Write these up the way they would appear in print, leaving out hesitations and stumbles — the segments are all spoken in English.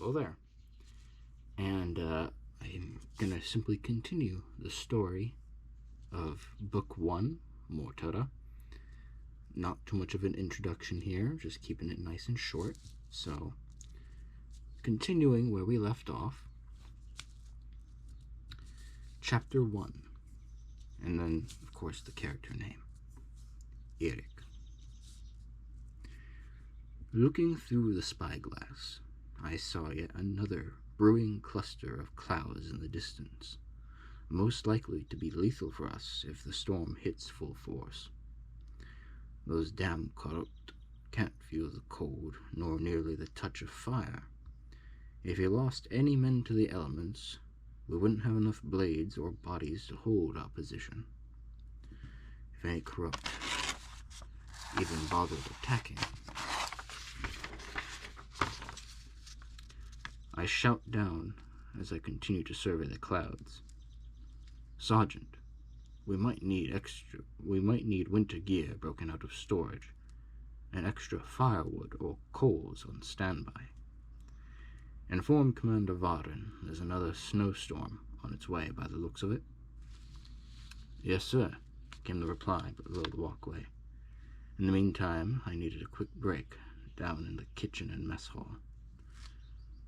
Hello there. And I'm going to simply continue the story of Book 1, Mortterra. Not too much of an introduction here, just keeping it nice and short. So, continuing where we left off, Chapter 1, and then, of course, the character name, Erik. Looking through the spyglass, I saw yet another brewing cluster of clouds in the distance, most likely to be lethal for us if the storm hits full force. Those damn corrupt can't feel the cold, nor nearly the touch of fire. If you lost any men to the elements, we wouldn't have enough blades or bodies to hold our position. If any corrupt even bothered attacking, I shout down as I continue to survey the clouds. Sergeant, we might need winter gear broken out of storage, and extra firewood or coals on standby. Inform Commander Varen there's another snowstorm on its way by the looks of it. Yes, sir, came the reply below the walkway. In the meantime, I needed a quick break down in the kitchen and mess hall.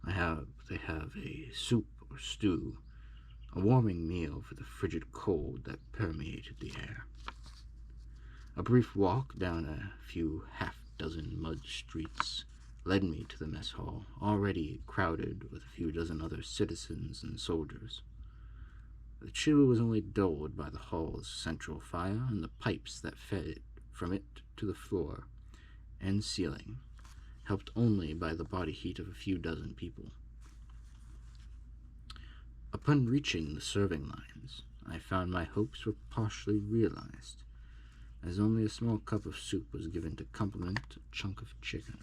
They have a soup or stew, a warming meal for the frigid cold that permeated the air. A brief walk down a few half-dozen mud streets led me to the mess hall, already crowded with a few dozen other citizens and soldiers. The chill was only dulled by the hall's central fire and the pipes that fed from it to the floor and ceiling, helped only by the body heat of a few dozen people. Upon reaching the serving lines, I found my hopes were partially realized, as only a small cup of soup was given to complement a chunk of chicken.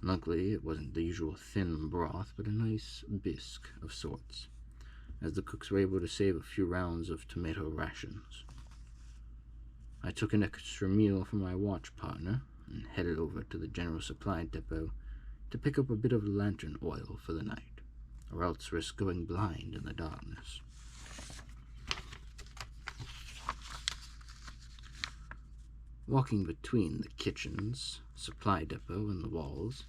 Luckily, it wasn't the usual thin broth, but a nice bisque of sorts, as the cooks were able to save a few rounds of tomato rations. I took an extra meal for my watch partner, and headed over to the general supply depot to pick up a bit of lantern oil for the night, or else risk going blind in the darkness. Walking between the kitchen's supply depot and the walls,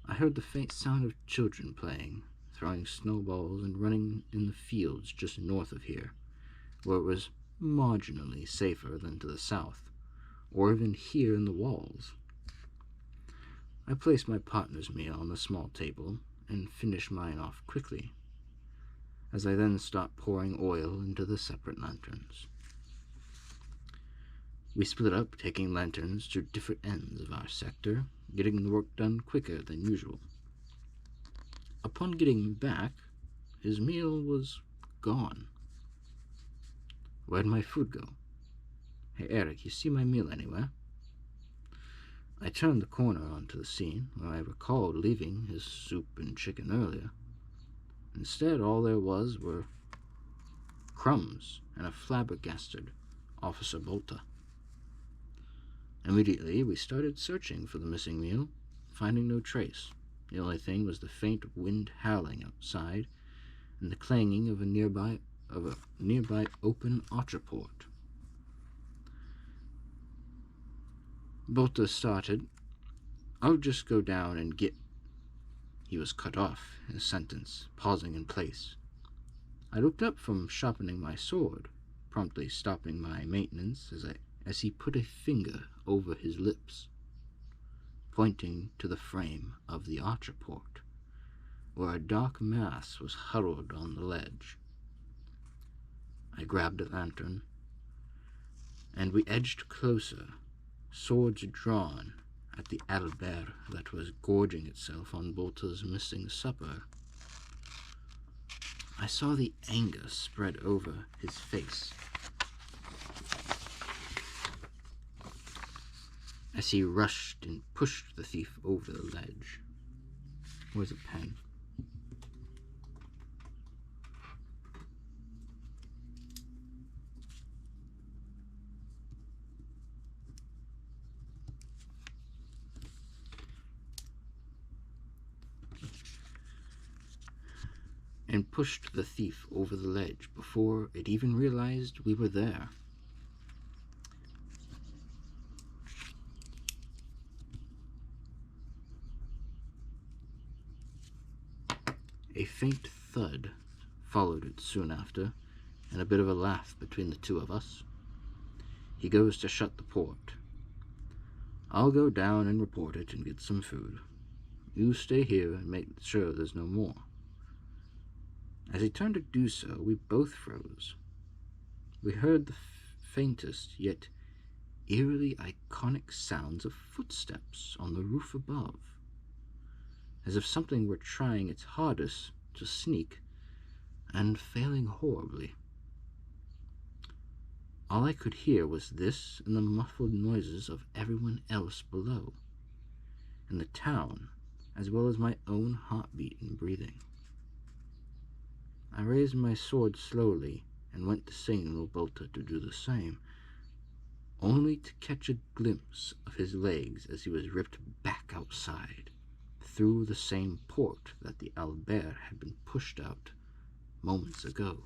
I heard the faint sound of children playing, throwing snowballs and running in the fields just north of here, where it was marginally safer than to the south, or even here in the walls. I placed my partner's meal on the small table and finished mine off quickly, as I then stopped pouring oil into the separate lanterns. We split up, taking lanterns to different ends of our sector, getting the work done quicker than usual. Upon getting back, his meal was gone. Where'd my food go? Hey, Erik, you see my meal anywhere? I turned the corner onto the scene where I recalled leaving his soup and chicken earlier. Instead, all there were crumbs and a flabbergasted Officer Bolter. Immediately, we started searching for the missing meal, finding no trace. The only thing was the faint wind howling outside and the clanging of a nearby open archer port. Bolter started, "I'll just go down and get—" He was cut off, his sentence pausing in place. I looked up from sharpening my sword, promptly stopping my maintenance as he put a finger over his lips, pointing to the frame of the archer port, where a dark mass was huddled on the ledge. I grabbed a lantern, and we edged closer, swords drawn, at the owlbear that was gorging itself on Bolter's missing supper. I saw the anger spread over his face as he rushed and pushed the thief over the ledge. Where's a pen? and pushed the thief over the ledge before it even realized we were there. A faint thud followed it soon after, and a bit of a laugh between the two of us. He goes to shut the port. I'll go down and report it and get some food. You stay here and make sure there's no more. As he turned to do so, we both froze. We heard the faintest yet eerily iconic sounds of footsteps on the roof above, as if something were trying its hardest to sneak and failing horribly. All I could hear was this and the muffled noises of everyone else below, and the town, as well as my own heartbeat and breathing. I raised my sword slowly and went to signal Bolter to do the same, only to catch a glimpse of his legs as he was ripped back outside, through the same port that the Albert had been pushed out moments ago.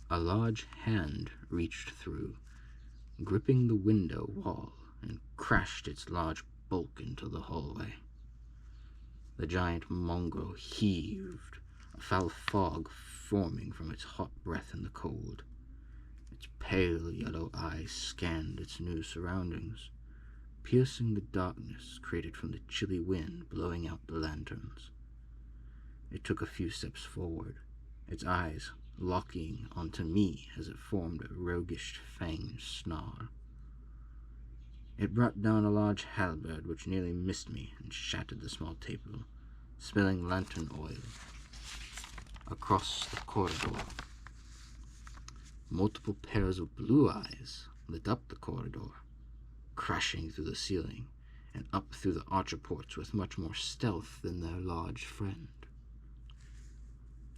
A large hand reached through, gripping the window wall, and crashed its large bulk into the hallway. The giant mongrel heaved, a foul fog forming from its hot breath in the cold. Its pale yellow eyes scanned its new surroundings, piercing the darkness created from the chilly wind blowing out the lanterns. It took a few steps forward, its eyes locking onto me as it formed a roguish fanged snarl. It brought down a large halberd which nearly missed me and shattered the small table, spilling lantern oil across the corridor. Multiple pairs of blue eyes lit up the corridor, crashing through the ceiling and up through the archer ports with much more stealth than their large friend.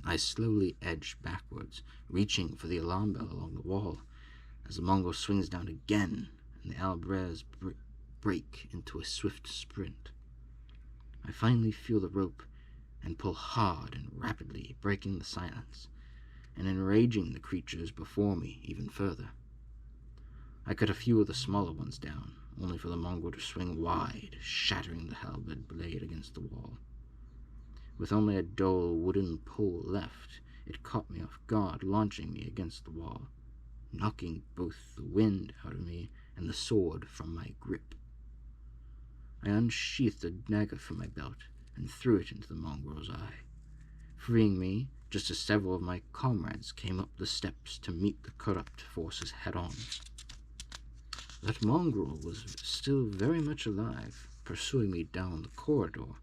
I slowly edged backwards, reaching for the alarm bell along the wall, as the mongrel swings down again and the Albrez break into a swift sprint. I finally feel the rope and pull hard and rapidly, breaking the silence and enraging the creatures before me even further. I cut a few of the smaller ones down, only for the mongrel to swing wide, shattering the halberd blade against the wall. With only a dull wooden pole left, it caught me off guard, launching me against the wall, knocking both the wind out of me and the sword from my grip. I unsheathed a dagger from my belt and threw it into the mongrel's eye, freeing me just as several of my comrades came up the steps to meet the corrupt forces head-on. That mongrel was still very much alive, pursuing me down the corridor,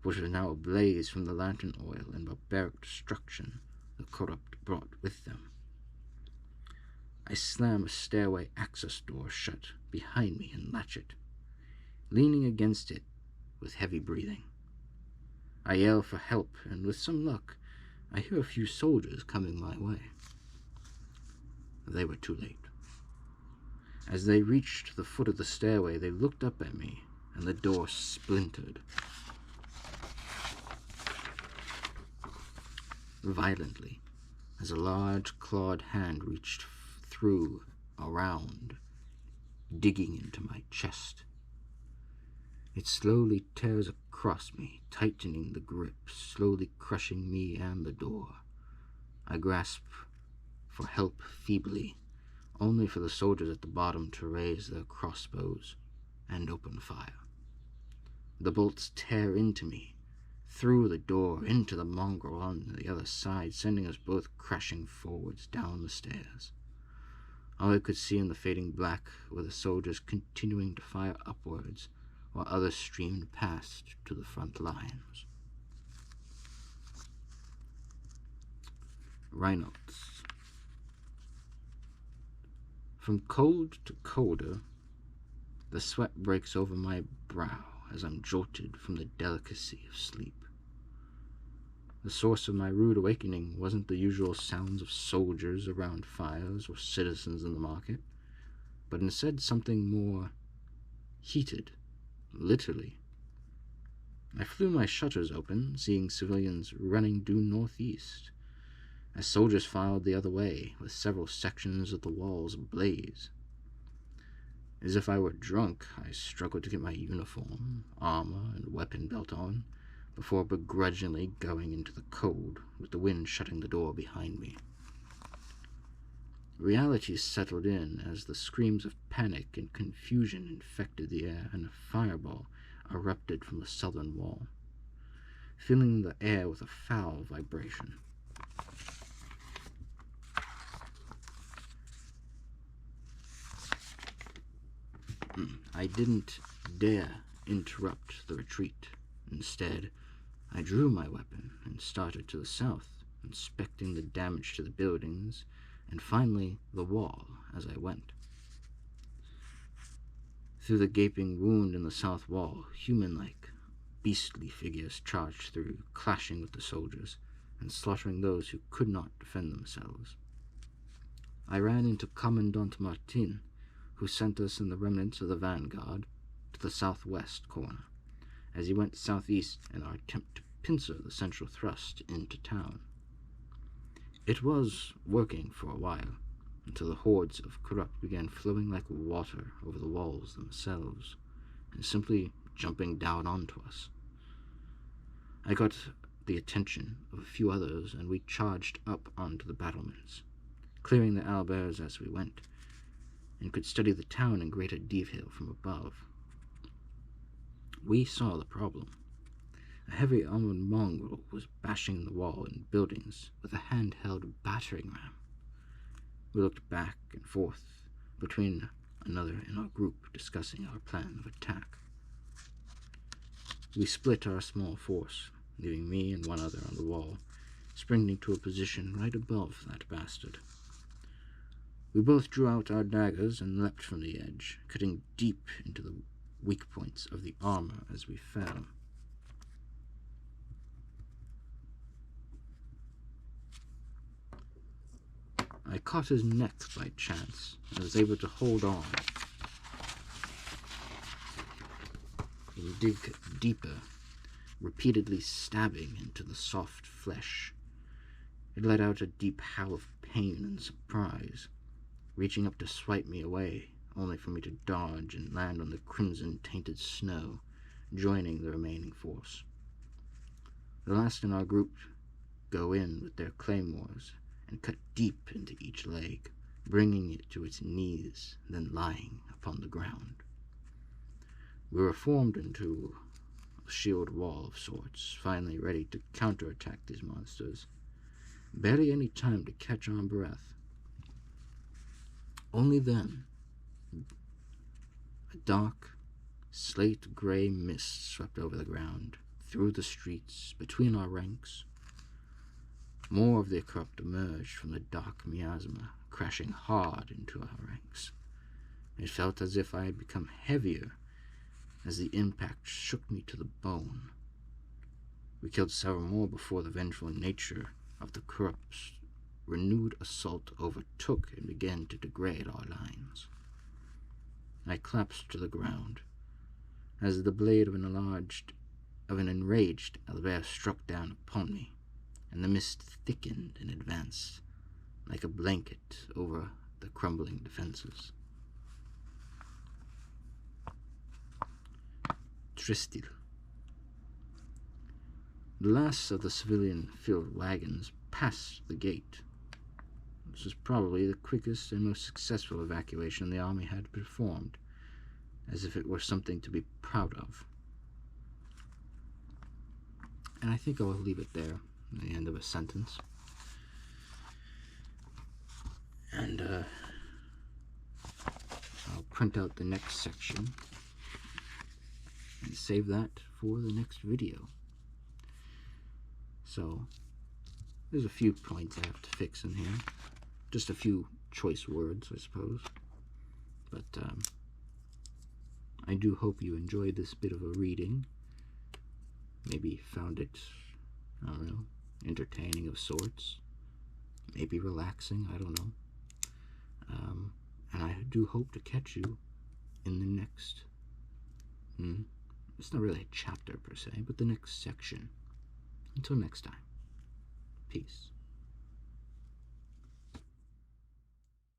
which was now ablaze from the lantern oil and barbaric destruction the corrupt brought with them. I slam a stairway access door shut behind me and latch it, leaning against it with heavy breathing. I yell for help, and with some luck, I hear a few soldiers coming my way. They were too late. As they reached the foot of the stairway, they looked up at me, and the door splintered violently as a large clawed hand reached through, around, digging into my chest. It slowly tears across me, tightening the grip, slowly crushing me and the door. I grasp for help feebly, only for the soldiers at the bottom to raise their crossbows and open fire. The bolts tear into me, through the door, into the mongrel on the other side, sending us both crashing forwards down the stairs. All I could see in the fading black were the soldiers continuing to fire upwards, while others streamed past to the front lines. Reynolds. From cold to colder, the sweat breaks over my brow as I'm jolted from the delicacy of sleep. The source of my rude awakening wasn't the usual sounds of soldiers around fires or citizens in the market, but instead something more heated, literally. I flew my shutters open, seeing civilians running due northeast, as soldiers filed the other way, with several sections of the walls ablaze. As if I were drunk, I struggled to get my uniform, armor, and weapon belt on, before begrudgingly going into the cold, with the wind shutting the door behind me. Reality settled in as the screams of panic and confusion infected the air, and a fireball erupted from the southern wall, filling the air with a foul vibration. I didn't dare interrupt the retreat. Instead, I drew my weapon and started to the south, inspecting the damage to the buildings and finally the wall as I went. Through the gaping wound in the south wall, human-like, beastly figures charged through, clashing with the soldiers and slaughtering those who could not defend themselves. I ran into Commandant Martin, who sent us in the remnants of the vanguard to the southwest corner, as he went southeast in our attempt to pincer the central thrust into town. It was working for a while, until the hordes of corrupt began flowing like water over the walls themselves, and simply jumping down onto us. I got the attention of a few others, and we charged up onto the battlements, clearing the owlbears as we went, and could study the town in greater detail from above. We saw the problem. A heavy armored mongrel was bashing the wall and buildings with a handheld battering ram. We looked back and forth between another in our group, discussing our plan of attack. We split our small force, leaving me and one other on the wall, springing to a position right above that bastard. We both drew out our daggers and leapt from the edge, cutting deep into the weak points of the armor as we fell. I caught his neck by chance and was able to hold on and dig deeper, repeatedly stabbing into the soft flesh. It let out a deep howl of pain and surprise, reaching up to swipe me away, only for me to dodge and land on the crimson-tainted snow, joining the remaining force. The last in our group go in with their claymores and cut deep into each leg, bringing it to its knees, then lying upon the ground. We were formed into a shield wall of sorts, finally ready to counterattack these monsters. Barely any time to catch our breath. Only then, a dark, slate-gray mist swept over the ground, through the streets, between our ranks. More of the corrupt emerged from the dark miasma, crashing hard into our ranks. It felt as if I had become heavier as the impact shook me to the bone. We killed several more before the vengeful nature of the corrupt's renewed assault overtook and began to degrade our lines. I collapsed to the ground as the blade of an enraged owlbear struck down upon me, and the mist thickened and advanced like a blanket over the crumbling defenses. Tristil. The last of the civilian-filled wagons passed the gate. This was probably the quickest and most successful evacuation the army had performed, as if it were something to be proud of. And I think I'll leave it there, at the end of a sentence. And I'll print out the next section and save that for the next video. So, there's a few points I have to fix in here. Just a few choice words, I suppose. But I do hope you enjoyed this bit of a reading. Maybe found it, I don't know, entertaining of sorts, maybe relaxing, I don't know. And I do hope to catch you in the next, it's not really a chapter per se, but the next section. Until next time, peace.